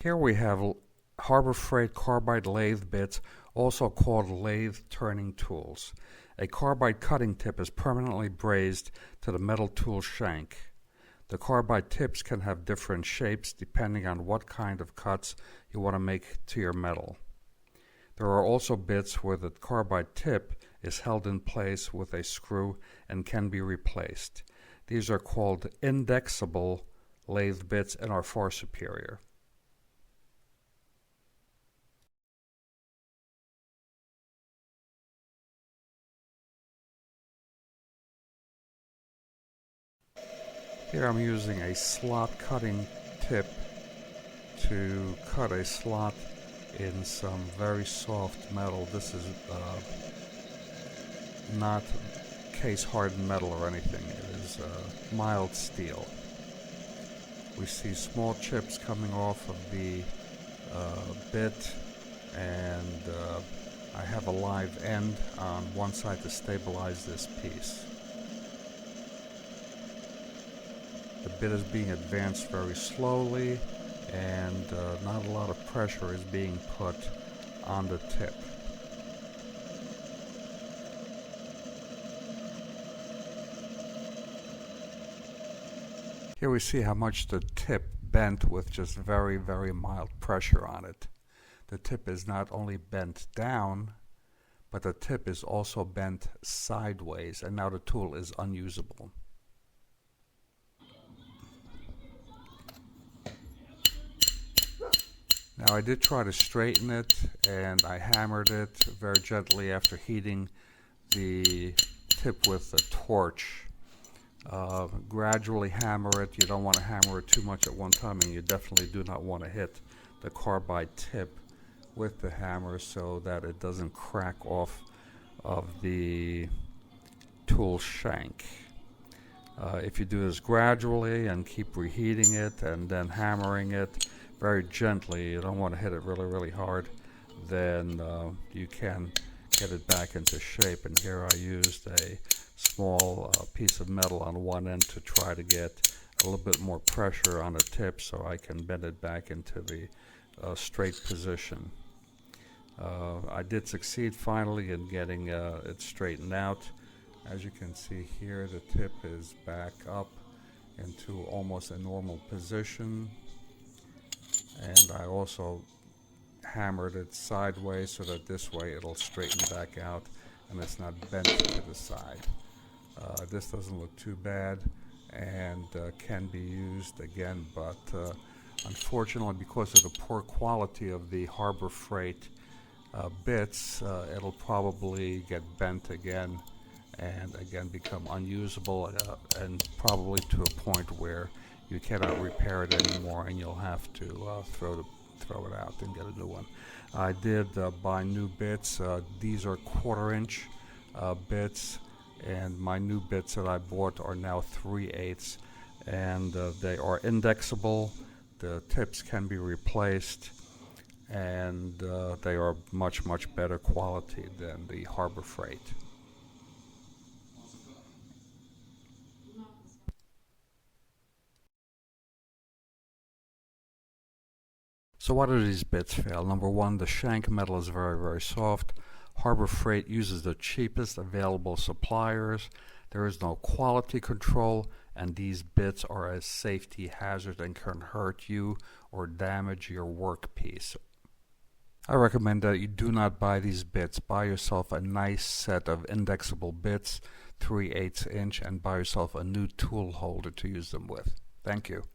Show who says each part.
Speaker 1: Here we have Harbor Freight carbide lathe bits, also called lathe turning tools. A carbide cutting tip is permanently brazed to the metal tool shank. The carbide tips can have different shapes depending on what kind of cuts you want to make to your metal. There are also bits where the carbide tip is held in place with a screw and can be replaced. These are called indexable lathe bits and are far superior. Here I'm using a slot cutting tip to cut a slot in some very soft metal. This is not case hardened metal or anything. It is mild steel. We see small chips coming off of the bit, and I have a live end on one side to stabilize this piece. The bit is being advanced very slowly, and not a lot of pressure is being put on the tip. Here we see how much the tip bent with just very, very mild pressure on it. The tip is not only bent down, but the tip is also bent sideways, and now the tool is unusable. Now I did try to straighten it, and I hammered it very gently after heating the tip with a torch. Gradually hammer it. You don't want to hammer it too much at one time, and you definitely do not want to hit the carbide tip with the hammer so that it doesn't crack off of the tool shank. If you do this gradually and keep reheating it and then hammering it very gently, you don't want to hit it really, really hard, then you can get it back into shape. And here I used a small piece of metal on one end to try to get a little bit more pressure on the tip so I can bend it back into the straight position. I did succeed finally in getting it straightened out. As you can see here, the tip is back up into almost a normal position, and I also hammered it sideways so that this way it'll straighten back out and it's not bent to the side. This doesn't look too bad and can be used again, but unfortunately, because of the poor quality of the Harbor Freight bits, it'll probably get bent again and again become unusable, and probably to a point where you cannot repair it anymore, and you'll have to throw it out and get a new one. I did buy new bits. These are 1/4-inch bits, and my new bits that I bought are now 3/8, and they are indexable. The tips can be replaced, and they are much, much better quality than the Harbor Freight. So why do these bits fail? Number one, the shank metal is very, very soft. Harbor Freight uses the cheapest available suppliers. There is no quality control, and these bits are a safety hazard and can hurt you or damage your workpiece. I recommend that you do not buy these bits. Buy yourself a nice set of indexable bits, 3/8 inch, and buy yourself a new tool holder to use them with. Thank you.